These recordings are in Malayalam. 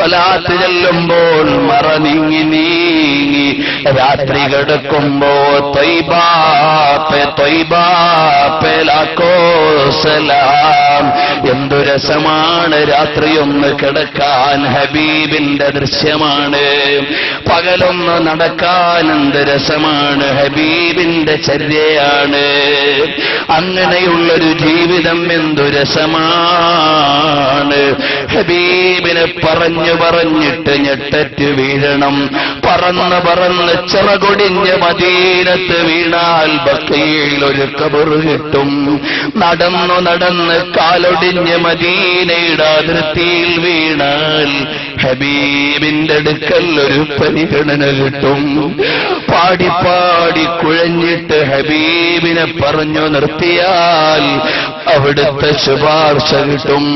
സ്വലാത്ത് ചെല്ലുമ്പോൾ മറ നീങ്ങി നീങ്ങി രാത്രി കിടക്കുമ്പോ ത്വയ്ബാ പേ ലാഖോ സലാം. എന്തു രസമാണ് രാത്രിയൊന്ന് കിടക്കാൻ, ഹബീബിന്റെ ദൃശ്യമാണ്. പകലൊന്ന് നടക്കാൻ എന്ത് രസമാണ്, ഹബീബിന്റെ ചര്യയാണ്. അങ്ങനെയുള്ളൊരു ജീവിതം എന്തു രസമാണ്. ഹബീബിനെ പറഞ്ഞു പറഞ്ഞിട്ട് ഞെട്ടറ്റ് വീഴണം. പറന്ന് പറന്ന് ചിറകൊടിഞ്ഞ് മദീനത്ത് വീണാൽ ബഖീൽ ഒരു ഖബർ കിട്ടും. നടന്നു നടന്ന് കാലൊടിഞ്ഞ് മദീനയുടെ അതിർത്തിയിൽ വീണാൽ ഹബീബിന്റെ അടുക്കൽ ഒരു പരിഗണന കിട്ടും. പാടി പാടി കുഴഞ്ഞിട്ട് ഹബീബിനെ പറഞ്ഞു നിർത്തിയാൽ അവിടുത്തെ ശുപാർശ കിട്ടും.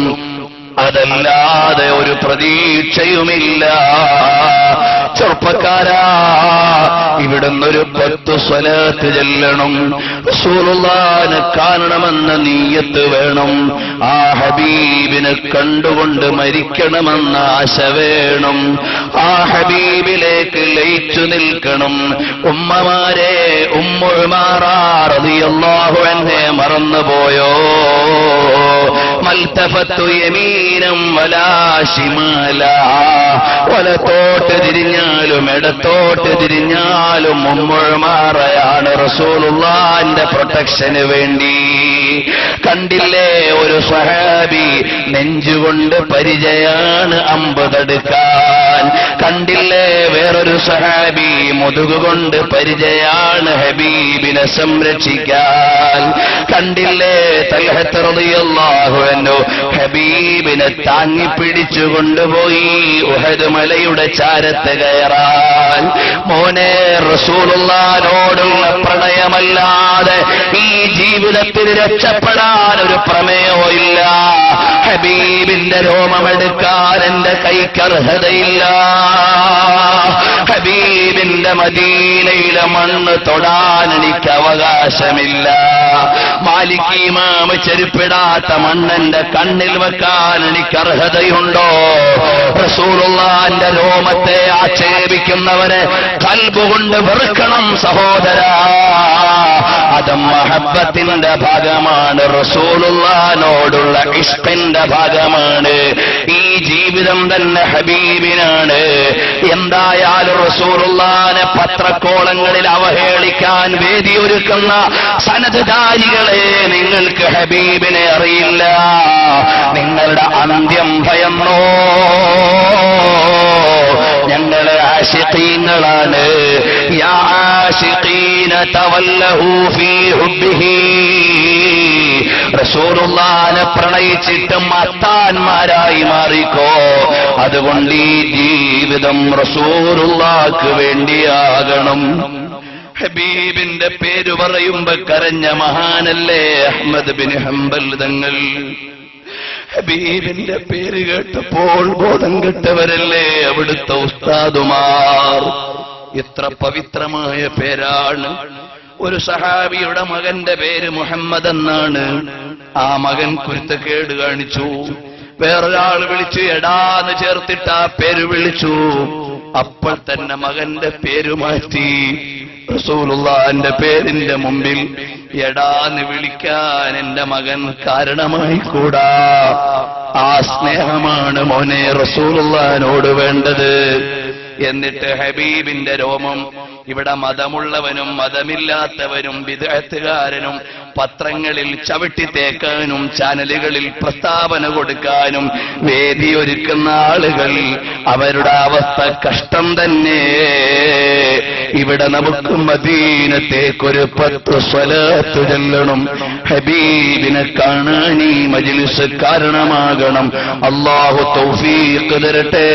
അതല്ലാതെ ഒരു പ്രതീക്ഷയുമില്ല. ചെറുപ്പക്കാരാ, ഇവിടുന്നൊരു 10 സ്വലാത്ത് ചെല്ലണം. റസൂലുള്ളാഹിനെ കാണണമെന്ന നീയത്ത് വേണം. ആ ഹബീബിനെ കണ്ടുകൊണ്ട് മരിക്കണമെന്ന ആശ വേണം. ആ ഹബീബിലേക്ക് ലയിച്ചു നിൽക്കണം. ഉമ്മമാരെ, ഉമ്മു ഉമാറ റളിയല്ലാഹു അൻഹ മറന്നുപോയോ? മൽതഫത്തു യമീനം വലാ ശിമാലാ. വലത്തോട്ട് തിരിഞ്ഞാലും ഇടത്തോട്ട് തിരിഞ്ഞാലും ഉമ്മു ഉമാറയാണ് റസൂലുള്ളാഹിന്റെ പ്രൊട്ടക്ഷന് വേണ്ടി. കണ്ടില്ലേ, ഒരു സ്വഹാബി നെഞ്ചുകൊണ്ട് പരിചയാണ് അമ്പ് തടുക്കാൻ. കണ്ടില്ലേ, വേറൊരു സ്വഹാബി മുതുകുകൊണ്ട് പരിചയാണ് ഹബീബിനെ സംരക്ഷിക്കാൻ. കണ്ടില്ലേ, തൽഹത്ത് റളിയല്ലാഹു അൻഹു ഹബീബിനെ താങ്ങിപ്പിടിച്ചു കൊണ്ടുപോയി ഉഹദ് മലയുടെ ചാരത്ത് കയറാൻ. മോനെ, റസൂലുള്ളാഹിനോടുള്ള പ്രണയമല്ലാതെ ഈ ജീവിതത്തിൽ രക്ഷപ്പെടാൻ ഒരു പ്രമേയമോ ഇല്ല. ഹബീബിന്റെ രോമമെടുക്കാൻ എന്റെ കൈക്കർഹതയില്ല. ഹബീബിന്റെ മദീനയിലെ മണ്ണ് തൊടാൻ എനിക്ക് അവകാശമില്ല. മാലിക് ഇമാം ചെരുപ്പിടാത്ത മണ്ണെന്റെ കണ്ണിൽ വെക്കാൻ എനിക്ക് അർഹതയുണ്ടോ? റസൂലുള്ളാഹിന്റെ രോമത്തെ ആക്ഷേപിക്കുന്നവരെ ഖൽബുകൊണ്ട് വെറുക്കണം സഹോദരാ. അത് മഹബ്ബത്തിന്റെ ഭാഗമാണ്, റസൂലുള്ളാഹിനോടുള്ള ഇഷ്കിന്റെ ഭാഗമാണ്. ഈ ജീവിതം തന്നെ ഹബീബിനാണ്. എന്തായാലും റസൂലുള്ളാഹിനെ പത്രക്കോളങ്ങളിൽ അവഹേളിക്കാൻ വേദിയൊരുക്കുന്ന സനദ്ധാരികളെ, നിങ്ങൾക്ക് ഹബീബിനെ അറിയില്ല. നിങ്ങളുടെ അന്ത്യം ഭയന്നോ? ഞങ്ങളെ ആശിഖീങ്ങളാണ്. യാ ആശിഖീന തവല്ലഹു ഫീ ഹുബ്ബിഹി. റസൂലുള്ളാഹിനെ പ്രണയിച്ചിട്ട് മത്താന്മാരായി മാറിക്കോ. അതുകൊണ്ട് ഈ ജീവിതം റസൂലുള്ളാഹിക്ക് വേണ്ടിയാകണം. ഹബീബിന്റെ പേര് പറയുമ്പോ കരഞ്ഞ മഹാനല്ലേ അഹ്മദ് ബിൻ ഹംബൽ തങ്ങൾ. ഹബീബിന്റെ പേര് കേട്ടപ്പോൾ ബോധം കെട്ടവരല്ലേ അവിടുത്തെ ഉസ്താദുമാർ. എത്ര പവിത്രമായ പേരാണ്. ഒരു സഹാബിയുടെ മകന്റെ പേര് മുഹമ്മദ് എന്നാണ്. ആ മകൻ കുരുത്തക്കേട് കാണിച്ചു. വേറൊരാൾ വിളിച്ചു എടാന്ന് ചേർത്തിട്ട് ആ പേര് വിളിച്ചു. അപ്പോൾ തന്നെ മകന്റെ പേര് മാറ്റി. റസൂലുള്ളാഹിന്റെ പേരിന്റെ മുമ്പിൽ എടാന്ന് വിളിക്കാൻ എന്റെ മകൻ കാരണമായി കൂടാ. ആ സ്നേഹമാണ് മോനെ റസൂലുള്ളാഹിനോട് വേണ്ടത്. എന്നിട്ട് ഹബീബിന്റെ രോമം ഇവിടെ മതമുള്ളവനും മതമില്ലാത്തവനും ബിദ്അത്തുകാരനും പത്രങ്ങളിൽ ചവിട്ടി തേക്കാനും ചാനലുകളിൽ പ്രസ്താവന കൊടുക്കാനും വേദിയൊരുക്കുന്ന ആളുകൾ, അവരുടെ അവസ്ഥ കഷ്ടം തന്നെ. ഇവിടെ നമുക്ക് മദീനത്തേക്കൊരു 10 സ്വലാത്ത് ചൊല്ലണം. ഹബീബിനെ കാണാൻ ഈ മജ്ലിസ് കാരണമാകണം. അല്ലാഹു തൗഫീഖ് തരട്ടെ.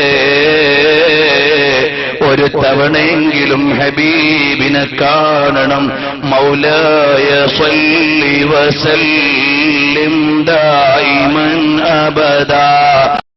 ഒരു തവണയെങ്കിലും ഹബീബിനെ കാണണം. മൗലായ സ്വല്ലി വസല്ലിം ദായിമൻ അബദാ